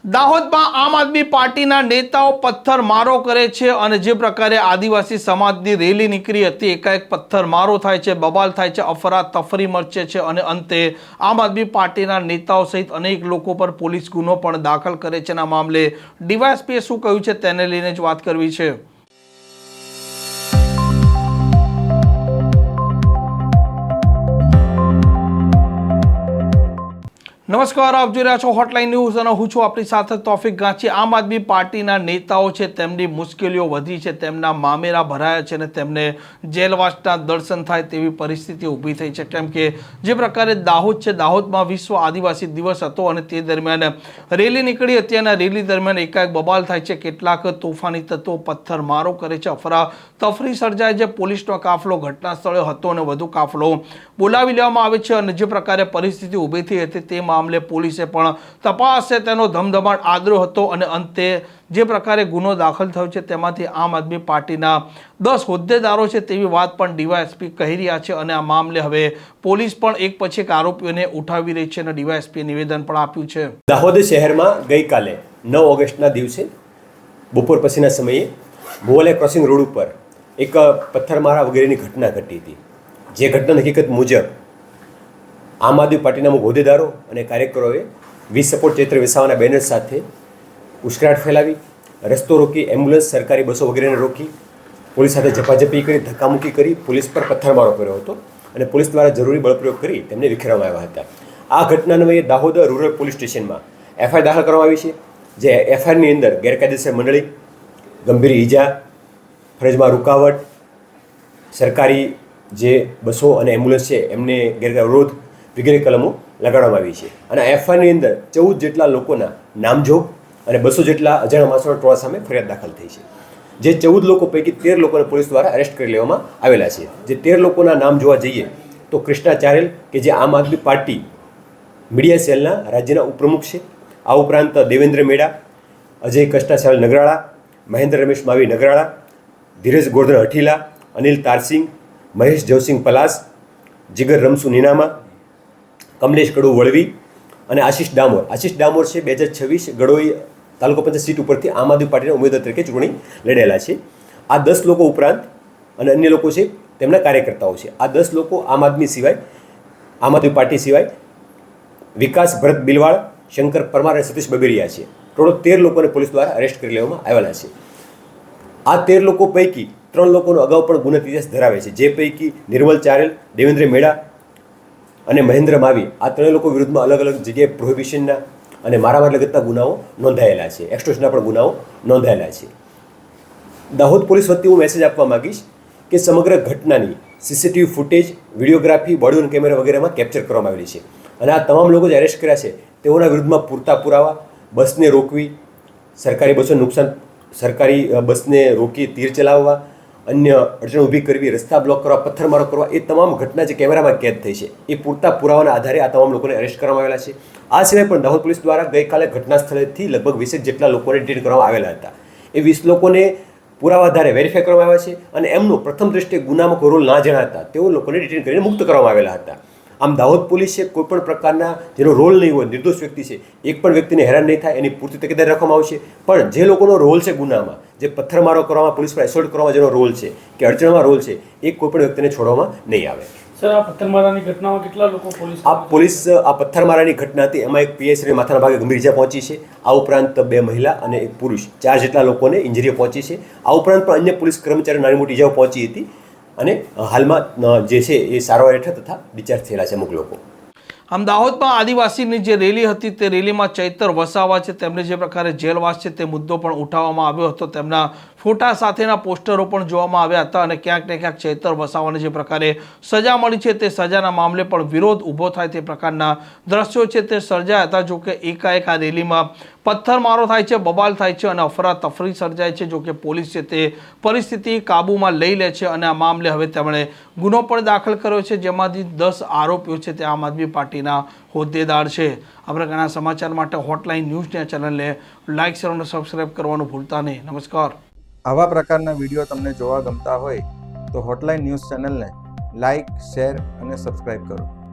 દાહોદમાં આમ આદમી પાર્ટીના નેતાઓ પથ્થરમારો કરે છે અને જે પ્રકારે આદિવાસી સમાજની રેલી નીકળી હતી, એકાએક પથ્થરમારો થાય છે, બબાલ થાય છે, અફરાતફરી મચે છે અને અંતે આમ આદમી પાર્ટીના નેતાઓ સહિત અનેક લોકો પર પોલીસ ગુનો પણ દાખલ કરે છે. આ મામલે ડીવાયએસપીએ શું કહ્યું છે તેને લઈને જ વાત કરવી છે. નમસ્કાર, આપ જોઈ રહ્યા છો હોટલાઇન ન્યૂઝ અને હું છું આપણી સાથે તોફિક ગાંચી. આમ આદમી પાર્ટીના નેતાઓ છે, તેમની મુશ્કેલીઓ વધી છે, તેમના મામેરા ભરાયા છે અને તેમને જેલવાસના દર્શન થાય તેવી પરિસ્થિતિ ઊભી થઈ છે. કેમ કે જે પ્રકારે દાહોદ છે, દાહોદમાં વિશ્વ આદિવાસી દિવસ હતો અને તે દરમિયાન રેલી નીકળી હતી અને રેલી દરમિયાન એકાએક બબાલ થાય છે, કેટલાક તોફાની તત્વો પથ્થરમારો કરે છે, અફરાતફરી સર્જાય છે. પોલીસનો કાફલો ઘટના સ્થળે હતો અને વધુ કાફલો બોલાવી લેવામાં આવે છે અને જે પ્રકારે પરિસ્થિતિ ઊભી થઈ હતી તે મામલે પોલીસે પણ તપાસ છે તેનો ધમધમાટ આદર્યો હતો અને અંતે જે પ્રકારે ગુનો દાખલ થયો છે તેમાંથી આમ આદમી પાર્ટીના 10 હોદ્દેદારો છે તેવી વાત પણ ડીવાયએસપી કહી રહ્યા છે અને આ મામલે હવે પોલીસ પણ એક પછી એક આરોપીઓને ઉઠાવી રહી છે અને ડીવાયએસપીએ નિવેદન પણ આપ્યું છે. દાહોદ શહેરમાં ગઈકાલે 9 ઓગસ્ટના દિવસે બપોર પછીના સમયે મોવાલે ક્રોસિંગ રોડ ઉપર એક પથ્થરમારા વગેરેની ઘટના ઘટી હતી. જે ઘટના હકીકત મુજબ આમ આદમી પાર્ટીના અમુક હોદ્દેદારો અને કાર્યકરોએ વી સપોર્ટ ચૈત્ર વસાવાના બેનર સાથે ઉશ્કેરાટ ફેલાવી, રસ્તો રોકી, એમ્બ્યુલન્સ, સરકારી બસો વગેરેને રોકી, પોલીસ સાથે ઝપાઝપી કરી, ધક્કામુક્કી કરી, પોલીસ પર પથ્થરમારો કર્યો હતો અને પોલીસ દ્વારા જરૂરી બળપ્રયોગ કરી તેમને વિખેરવામાં આવ્યા હતા. આ ઘટનાને દાહોદ રૂરલ પોલીસ સ્ટેશનમાં એફઆઈઆર દાખલ કરવામાં આવી છે. જે એફઆઈઆરની અંદર ગેરકાયદેસર મંડળી, ગંભીર ઈજા, ફરજમાં રૂકાવટ, સરકારી જે બસો અને એમ્બ્યુલન્સ છે એમને ગેરકાયદેસર વિરોધ વગેરે કલમો લગાડવામાં આવી છે અને એફઆઈઆરની અંદર 14 જેટલા લોકોના નામજોગ અને 200 જેટલા અજાણ્યા માણસોના ટોળા સામે ફરિયાદ દાખલ થઈ છે. જે 14 લોકો પૈકી 13 લોકોને પોલીસ દ્વારા અરેસ્ટ કરી લેવામાં આવેલા છે. જે 13 લોકોના નામ જોવા જઈએ તો કૃષ્ણા ચારેલ કે જે આમ આદમી પાર્ટી મીડિયા સેલના રાજ્યના ઉપપ્રમુખ છે. આ ઉપરાંત દેવેન્દ્ર મેડા, અજય કષ્ટાચાર્ય નગરાળા, મહેન્દ્ર રમેશ માવી નગરાળા, ધીરજ ગોરધન હઠીલા, અનિલ તારસિંગ, મહેશ જવસિંગ પલાસ, જીગર રમસુ નીનામા, કમલેશ કડુ વળવી અને આશીષ ડામોર. આશીષ ડામોર છે 2026 ગડોઈ તાલુકા પંચાયત સીટ ઉપરથી આમ આદમી પાર્ટીના ઉમેદવાર તરીકે ચૂંટણી લડેલા છે. આ 10 લોકો ઉપરાંત અને અન્ય લોકો છે તેમના કાર્યકર્તાઓ છે. આ 10 લોકો આમ આદમી પાર્ટી સિવાય વિકાસ ભરત બિલવાળ, શંકર પરમાર અને સતીશ બબેરિયા છે. ટોટલ 13 લોકોને પોલીસ દ્વારા અરેસ્ટ કરી લેવામાં આવેલા છે. આ 13 લોકો પૈકી 3 લોકોનો અગાઉ પણ ગુનો ઇતિહાસ ધરાવે છે. જે પૈકી નિર્મલ ચારેલ, દેવેન્દ્ર મેડા અને મહેન્દ્ર માવી, આ 3 લોકો વિરુદ્ધમાં અલગ અલગ જગ્યાએ પ્રોહિબિશનના અને મારામાર લગતના ગુનાઓ નોંધાયેલા છે. એક્સટોર્શનના પણ ગુનાઓ નોંધાયેલા છે. દાહોદ પોલીસ વતી હું મેસેજ આપવા માગીશ કે સમગ્ર ઘટનાની CCTV footage, videography, body on camera વગેરેમાં કેપ્ચર કરવામાં આવેલી છે અને આ તમામ લોકો જે અરેસ્ટ કર્યા છે તેઓના વિરુદ્ધમાં પૂરતા પુરાવા, બસને રોકવી, સરકારી બસોને નુકસાન, સરકારી બસને રોકી તીર ચલાવવા, અન્ય અડચણ ઊભી કરવી, રસ્તા બ્લોક કરવા, પથ્થરમારો કરવા, એ તમામ ઘટના જે કેમેરામાં કેદ થઈ છે એ પૂરતા પુરાવાના આધારે આ તમામ લોકોને અરેસ્ટ કરવામાં આવેલા છે. આ સિવાય પણ દાહોદ પોલીસ દ્વારા ગઈકાલે ઘટના સ્થળેથી લગભગ 20 જેટલા લોકોને ડિટેન કરવામાં આવેલા હતા. એ 20 લોકોને પુરાવા આધારે વેરીફાઈ કરવામાં આવ્યા છે અને એમનો પ્રથમ દ્રષ્ટિએ ગુનામાં કોઈ રોલ ના જણાતા તેઓ લોકોને ડિટેન કરીને મુક્ત કરવામાં આવેલા હતા. આમ દાહોદ પોલીસે કોઈપણ પ્રકારના જેનો રોલ નહીં હોય, નિર્દોષ વ્યક્તિ છે, એક પણ વ્યક્તિને હેરાન નહીં થાય એની પૂરતી તકેદારી રાખવામાં આવશે. પણ જે લોકોનો રોલ છે ગુનામાં, જે પથ્થરમારો કરવામાં, પોલીસ પર એસોલ્ટ કરવામાં જેનો રોલ છે કે અડચણમાં રોલ છે, એ કોઈપણ વ્યક્તિને છોડવામાં નહીં આવે. સર, આ પથ્થરમારાની ઘટનામાં કેટલા લોકો આ પથ્થરમારાની ઘટના હતી એમાં એક પીએસઆઈને માથાના ભાગે ગંભીર ઇજા પહોંચી છે. આ ઉપરાંત 2 મહિલા અને 1 પુરુષ, 4 જેટલા લોકોને ઇન્જરીઓ પહોંચી છે. આ ઉપરાંત પણ અન્ય પોલીસ કર્મચારીઓ નાની મોટી ઇજાઓ પહોંચી હતી અને હાલમાં જે છે એ સારવાર હેઠળ તથા ડિસ્ચાર્જ થયેલા છે અમુક લોકો. આમ દાહોદમાં આદિવાસીની જે રેલી હતી તે રેલીમાં ચૈતર વસાવા છે તેમને જે પ્રકારે જેલવાસ છે તે મુદ્દો પણ ઉઠાવવામાં આવ્યો હતો. તેમના ફોટા સાથેના પોસ્ટરો પણ જોવામાં આવ્યા હતા અને ક્યાંક ને ક્યાંક ચૈતર વસાવાને જે પ્રકારે સજા મળી છે તે સજાના મામલે પણ વિરોધ ઊભો થાય તે પ્રકારના દ્રશ્યો છે તે સર્જાયા હતા. જોકે એકાએક આ રેલીમાં પથ્થરમારો થાય છે, બબાલ થાય છે અને અફરાતફરી સર્જાય છે. જોકે પોલીસ છે તે પરિસ્થિતિ કાબૂમાં લઈ લે છે અને આ મામલે હવે તેમણે ગુનો પણ દાખલ કર્યો છે, જેમાંથી 10 આરોપીઓ છે તે આમ આદમી પાર્ટીના હોદ્દેદાર છે. આ પ્રકારના સમાચાર માટે હોટલાઇન ન્યૂઝની ચેનલને લાઇક, શેર અને સબસ્ક્રાઇબ કરવાનું ભૂલતા નહીં. નમસ્કાર. આવા પ્રકારના વિડીયો તમને જોવા ગમતા હોય તો હોટલાઇન ન્યૂઝ ચેનલને લાઇક, શેર અને સબસ્ક્રાઇબ કરો.